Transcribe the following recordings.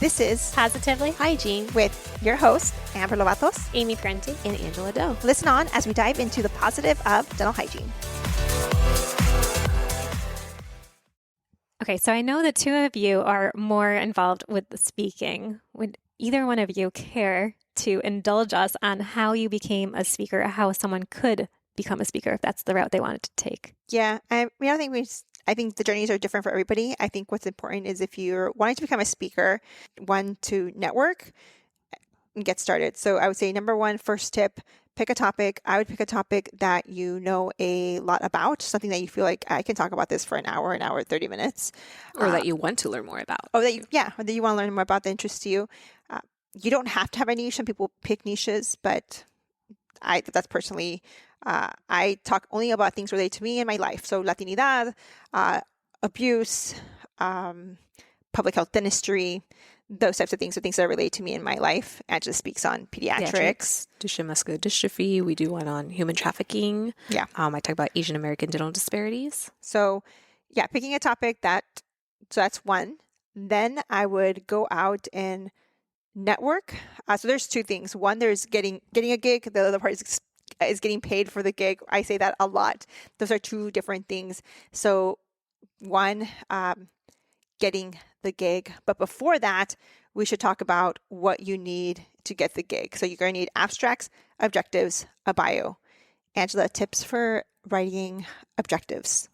This is Positively Hygiene with your host, Amber Lovatos, Amy Prenti, and Angela Doe. Listen on as we dive into the positive of dental hygiene. Okay, so I know the two of you are more involved with the speaking. Would either one of you care to indulge us on how you became a speaker, or how someone could become a speaker if that's the route they wanted to take? Yeah, I think the journeys are different for everybody. I think what's important is if you're wanting to become a speaker, one, to network and get started. So I would say number one, first tip, pick a topic. I would pick a topic that you know a lot about, something that you feel like I can talk about this for an hour, 30 minutes. Or that you want to learn more about. Or that you want to learn more about, that interests you. You don't have to have a niche. Some people pick niches, but that's personally, I talk only about things related to me and my life. So Latinidad, abuse, public health dentistry, those types of things are things that relate to me in my life. Angela speaks on pediatrics. Duchenne muscular dystrophy. We do one on human trafficking. Yeah. I talk about Asian American dental disparities. So yeah, picking a topic so that's one. Then I would go out and network. So there's two things. One, there's getting a gig. The other part is getting paid for the gig. I say that a lot. Those are two different things. So one, getting the gig. But before that, we should talk about what you need to get the gig. So you're going to need abstracts, objectives, a bio. Angela, tips for writing objectives.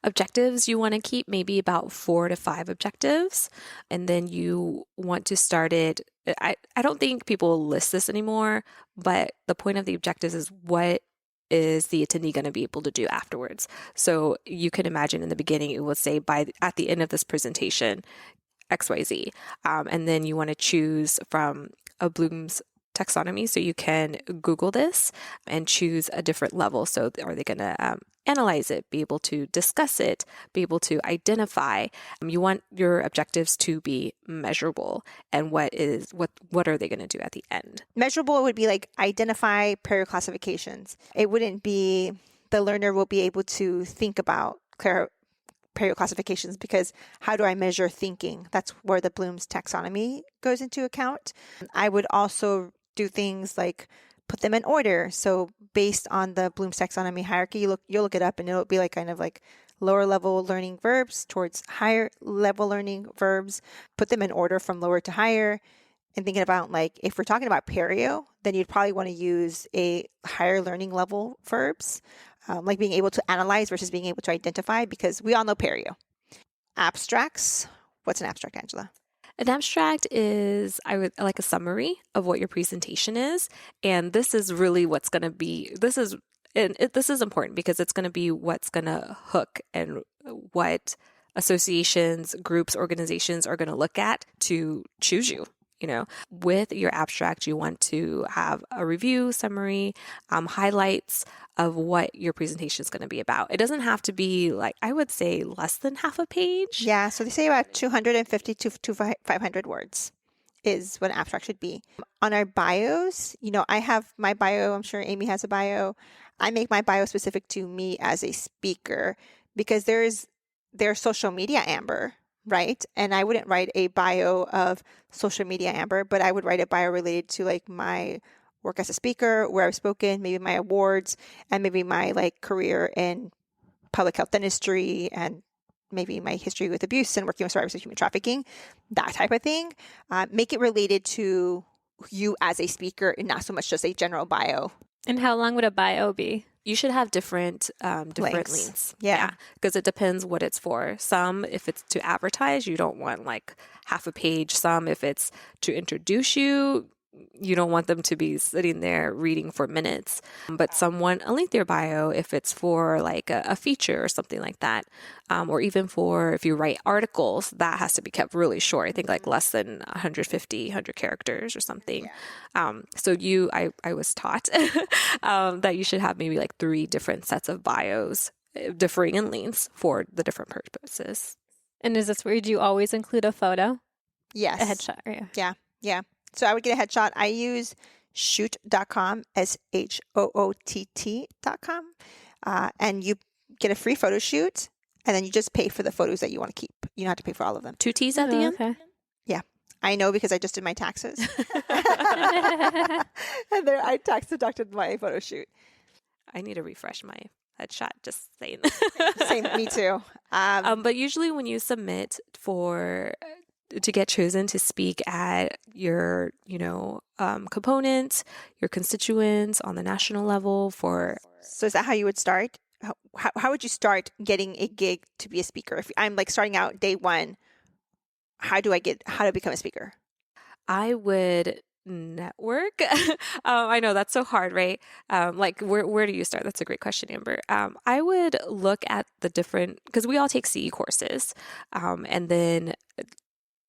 Objectives, you want to keep maybe about 4 to 5 objectives. And then you want to start it. I don't think people list this anymore, but the point of the objectives is what is the attendee going to be able to do afterwards. So you can imagine in the beginning, it will say at the end of this presentation, XYZ. And then you want to choose from a Bloom's taxonomy. So you can Google this and choose a different level. So are they going to analyze it, be able to discuss it, be able to identify? You want your objectives to be measurable. And what are they going to do at the end? Measurable would be like identify perio classifications. It wouldn't be the learner will be able to think about perio classifications, because how do I measure thinking? That's where the Bloom's taxonomy goes into account. I would also do things like put them in order. So based on the Bloom's taxonomy hierarchy, you'll look it up and it'll be like kind of like lower level learning verbs towards higher level learning verbs. Put them in order from lower to higher. And thinking about, like, if we're talking about perio, then you'd probably want to use a higher learning level verbs, like being able to analyze versus being able to identify, because we all know perio. Abstracts. What's an abstract, Angela? An abstract is, I would like a summary of what your presentation is. And this is really what's going to be, this is important because it's going to be what's going to hook and what associations, groups, organizations are going to look at to choose you. With your abstract, you want to have a review, summary, highlights of what your presentation is going to be about. It doesn't have to be, like, I would say, less than half a page. Yeah, so they say about 250 to 500 words is what an abstract should be. On our bios, I have my bio. I'm sure Amy has a bio. I make my bio specific to me as a speaker, because there's social media Amber, right? And I wouldn't write a bio of social media Amber, but I would write a bio related to, like, my work as a speaker, where I've spoken, maybe my awards, and maybe my, like, career in public health dentistry, and maybe my history with abuse and working with survivors of human trafficking, that type of thing. Make it related to you as a speaker and not so much just a general bio. And how long would a bio be? You should have different lengths. Yeah. Because it depends what it's for. Some, if it's to advertise, you don't want like half a page. Some, if it's to introduce you, you don't want them to be sitting there reading for minutes. But someone, a lengthier bio, if it's for like a feature or something like that, or even for if you write articles, that has to be kept really short. I think like less than 100 characters or something. So I was taught that you should have maybe like 3 different sets of bios, differing in lengths for the different purposes. And is this where you always include a photo? Yes. A headshot. Yeah. So I would get a headshot. I use shoot.com, SHOOT.com. And you get a free photo shoot, and then you just pay for the photos that you want to keep. You don't have to pay for all of them. 2 T's at the end? Okay. Yeah. I know because I just did my taxes. And then I tax deducted my photo shoot. I need to refresh my headshot, just saying. Same, me too. But usually when you submit to get chosen to speak at your, components, your constituents on the national level So is that how you would start? How would you start getting a gig to be a speaker? If I'm like starting out day one, how do I become a speaker? I would network. I know that's so hard, right? Like where do you start? That's a great question, Amber. I would look at the different, because we all take CE courses, and then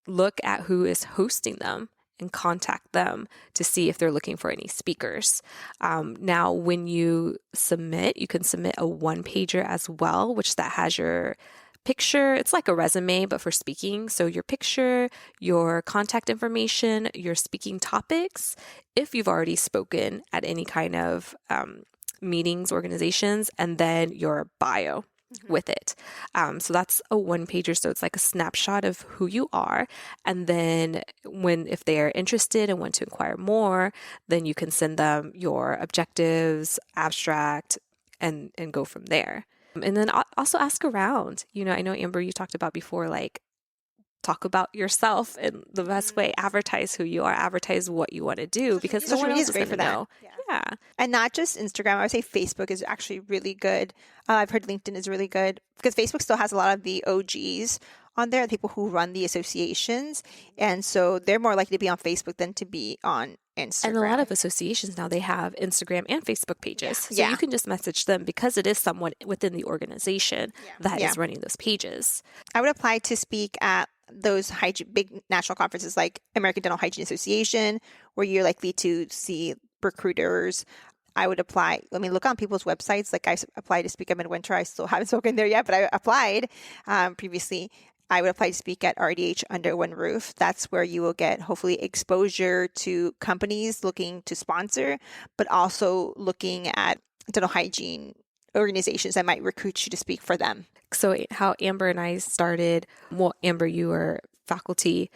look at who is hosting them and contact them to see if they're looking for any speakers. Now, when you submit, you can submit a one-pager as well, which that has your picture. It's like a resume, but for speaking. So your picture, your contact information, your speaking topics, if you've already spoken at any kind of meetings, organizations, and then your bio with it. So that's a one pager. So it's like a snapshot of who you are. And then if they are interested and want to inquire more, then you can send them your objectives, abstract, and go from there. And then also ask around. I know, Amber, you talked about before, like, talk about yourself in the best way, advertise who you are, advertise what you want to do, because Social someone media else is great for that. know. Yeah. And not just Instagram. I would say Facebook is actually really good. I've heard LinkedIn is really good because Facebook still has a lot of the OGs on there, the people who run the associations. And so they're more likely to be on Facebook than to be on Instagram. And a lot of associations now, they have Instagram and Facebook pages. So Yeah. you can just message them because it is someone within the organization that is running those pages. I would apply to speak at those big national conferences like American Dental Hygiene Association, where you're likely to see recruiters. I would apply. Look on people's websites. Like I applied to speak at Midwinter. I still haven't spoken there yet, but I applied previously. I would apply to speak at RDH Under One Roof. That's where you will get hopefully exposure to companies looking to sponsor, but also looking at dental hygiene organizations that might recruit you to speak for them. So how Amber and I started, well, Amber, you were faculty,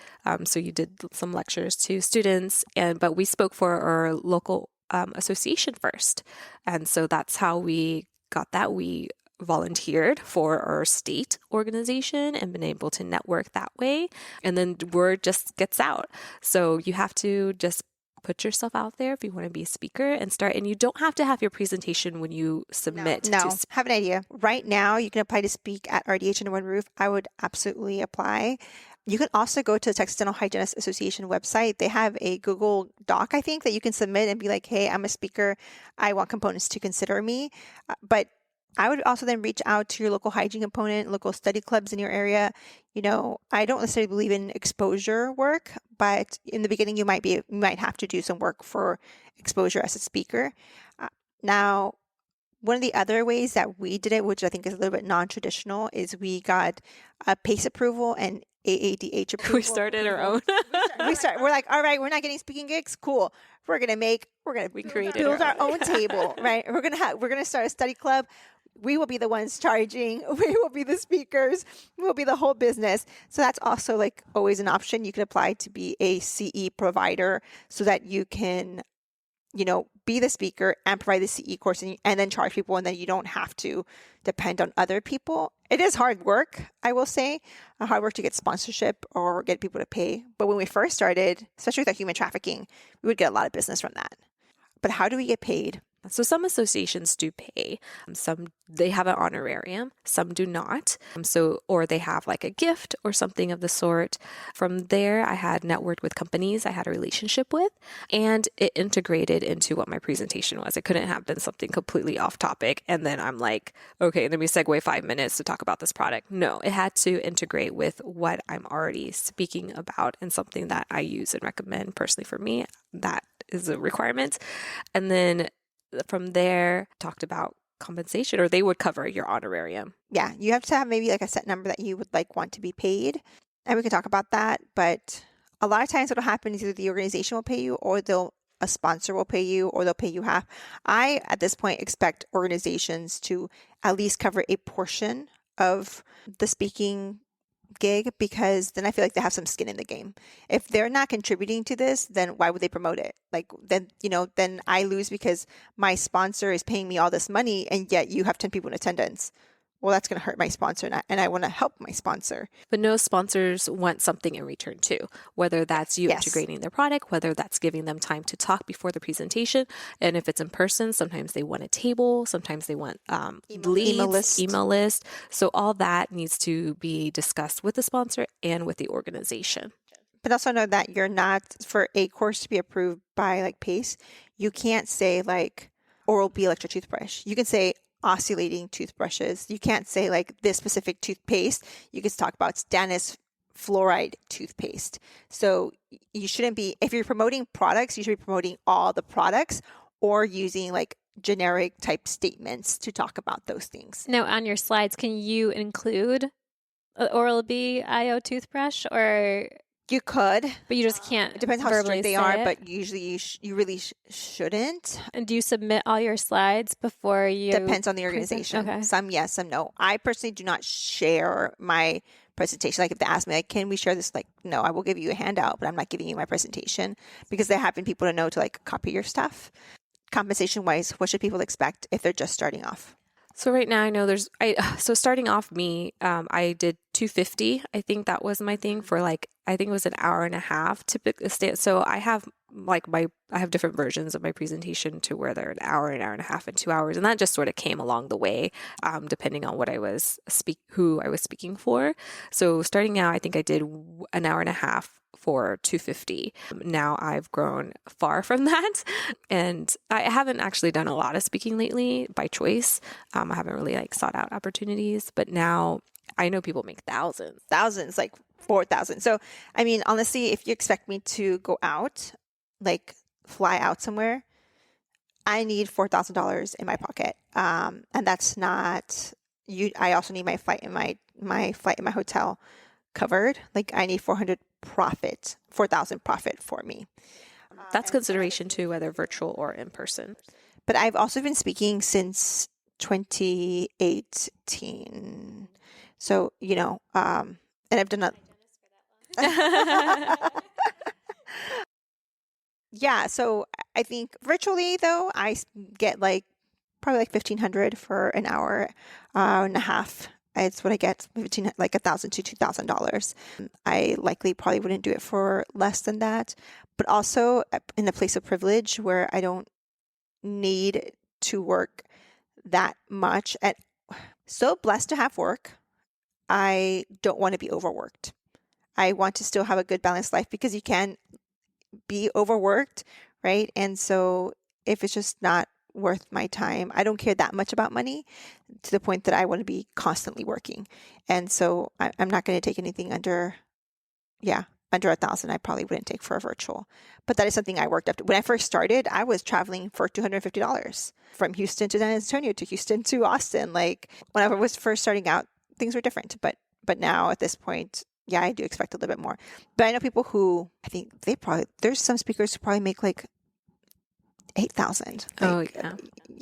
so you did some lectures to students, but we spoke for our local association first. And so that's how we got that. We volunteered for our state organization and been able to network that way. And then word just gets out. So you have to just put yourself out there if you want to be a speaker and start. And you don't have to have your presentation when you submit. No, have an idea. Right now, you can apply to speak at RDH Under One Roof. I would absolutely apply. You can also go to the Texas Dental Hygienists Association website. They have a Google Doc, I think, that you can submit and be like, hey, I'm a speaker. I want components to consider me. But I would also then reach out to your local hygiene component, local study clubs in your area. I don't necessarily believe in exposure work, but in the beginning, you might have to do some work for exposure as a speaker. Now, one of the other ways that we did it, which I think is a little bit non-traditional, is we got a PACE approval and AADH approval. We started our own. We're like, all right, we're not getting speaking gigs. Cool. We're gonna build our own table, right? We're gonna start a study club. We will be the ones charging. We will be the speakers. We'll be the whole business. So that's also like always an option. You can apply to be a CE provider so that you can, be the speaker and provide the CE course and then charge people, and then you don't have to depend on other people. It is hard work, I will say, hard work to get sponsorship or get people to pay. But when we first started, especially with our human trafficking, we would get a lot of business from that. But how do we get paid? So some associations do pay. Some, they have an honorarium, some do not. Or they have like a gift or something of the sort. From there, I had networked with companies I had a relationship with, and it integrated into what my presentation was. It couldn't have been something completely off topic. And then I'm like, okay, let me segue 5 minutes to talk about this product. No, it had to integrate with what I'm already speaking about and something that I use and recommend personally for me. That is a requirement. And then from there, talked about compensation, or they would cover your honorarium. Yeah, you have to have maybe like a set number that you would want to be paid. And we can talk about that. But a lot of times what will happen is either the organization will pay you, or a sponsor will pay you, or they'll pay you half. I, at this point, expect organizations to at least cover a portion of the speaking gig, because then I feel like they have some skin in the game. If they're not contributing to this, then why would they promote it? Like then, then I lose because my sponsor is paying me all this money and yet you have 10 people in attendance. Well, that's going to hurt my sponsor, and I want to help my sponsor. But no sponsors want something in return too, whether that's you integrating their product, whether that's giving them time to talk before the presentation. And if it's in person, sometimes they want a table, sometimes they want leads, email list. So all that needs to be discussed with the sponsor and with the organization. But also know that you're not, for a course to be approved by like PACE, you can't say like Oral-B electric toothbrush. You can say oscillating toothbrushes. You can't say like this specific toothpaste. You can talk about stannous fluoride toothpaste. So you shouldn't be, if you're promoting products, you should be promoting all the products or using like generic type statements to talk about those things. Now, on your slides, can you include Oral-B IO toothbrush, or you could, but you just can't? It depends how strict they are, but usually you really shouldn't. And do you submit all your slides before you? Depends on the organization. Okay. Some yes, some no. I personally do not share my presentation. Like if they ask me, like, can we share this? Like, no, I will give you a handout, but I'm not giving you my presentation, because there have been people to know to like copy your stuff. Compensation wise, what should people expect if they're just starting off? So right now I know so starting off I did $250. I think that was my thing for like, I think it was an hour and a half typically. So I have I have different versions of my presentation to where they're an hour and a half, and 2 hours. And that just sort of came along the way, depending on what who I was speaking for. So starting out, I think I did an hour and a half for $250. Now I've grown far from that, and I haven't actually done a lot of speaking lately by choice. I haven't really like sought out opportunities, but now I know people make thousands, like 4,000. So, I mean, honestly, if you expect me to go out, like fly out somewhere, I need $4,000 in my pocket. And that's not you. I also need my flight and my flight and my hotel covered. Like I need 4,000 profit for me. That's consideration too, whether virtual or in person. But I've also been speaking since 2018. So, and I've done a yeah. So I think virtually though, I get like probably like 1,500 for an hour and a half. It's what I get, like $1,000 to $2,000. I likely probably wouldn't do it for less than that, but also in a place of privilege where I don't need to work that much. And so blessed to have work. I don't want to be overworked. I want to still have a good balanced life, because you can be overworked, right? And so if it's just not worth my time, I don't care that much about money to the point that I want to be constantly working. And so I'm not going to take anything under 1,000. I probably wouldn't take for a virtual, but that is something I worked up to. When I first started, I was traveling for $250 from Houston to San Antonio to Houston to Austin. Like when I was first starting out, things were different, but now at this point, yeah, I do expect a little bit more. But I know people who, I think there's some speakers who probably make like 8,000. Yeah.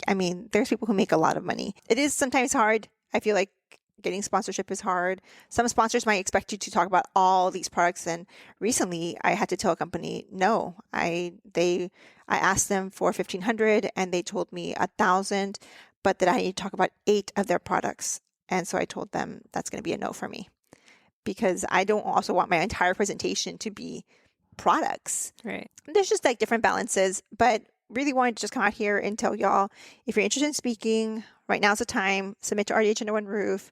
I mean, there's people who make a lot of money. It is sometimes hard. I feel like getting sponsorship is hard. Some sponsors might expect you to talk about all these products. And recently I had to tell a company, no, I asked them for 1,500 and they told me 1,000, but that I need to talk about 8 of their products. And so I told them that's going to be a no for me, because I don't also want my entire presentation to be products. Right. There's just like different balances, but really wanted to just come out here and tell y'all, if you're interested in speaking, right now's the time. Submit to RDH Under One Roof.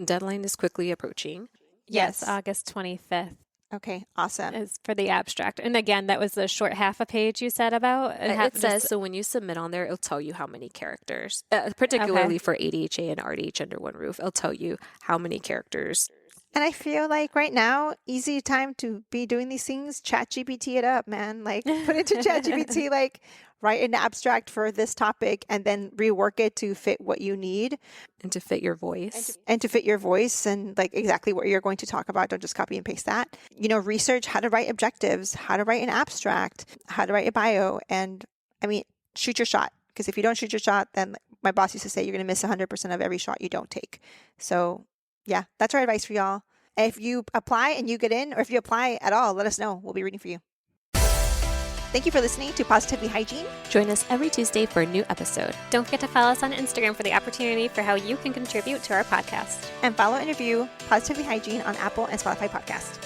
Deadline is quickly approaching. Yes, August 25th. Okay, awesome. Is for the abstract. And again, that was the short half a page you said about. It says, so when you submit on there, it'll tell you how many characters, particularly for ADHA and RDH Under One Roof, it'll tell you how many characters. And I feel like right now, easy time to be doing these things. ChatGPT it up, man. Like put it to ChatGPT, like write an abstract for this topic and then rework it to fit what you need. And to fit your voice. And to fit your voice and like exactly what you're going to talk about. Don't just copy and paste that. Research how to write objectives, how to write an abstract, how to write a bio. And I mean, shoot your shot. Because if you don't shoot your shot, then my boss used to say you're going to miss 100% of every shot you don't take. So yeah, that's our advice for y'all. If you apply and you get in, or if you apply at all, let us know. We'll be rooting for you. Thank you for listening to Positively Hygiene. Join us every Tuesday for a new episode. Don't forget to follow us on Instagram for the opportunity for how you can contribute to our podcast. And follow and review Positively Hygiene on Apple and Spotify podcast.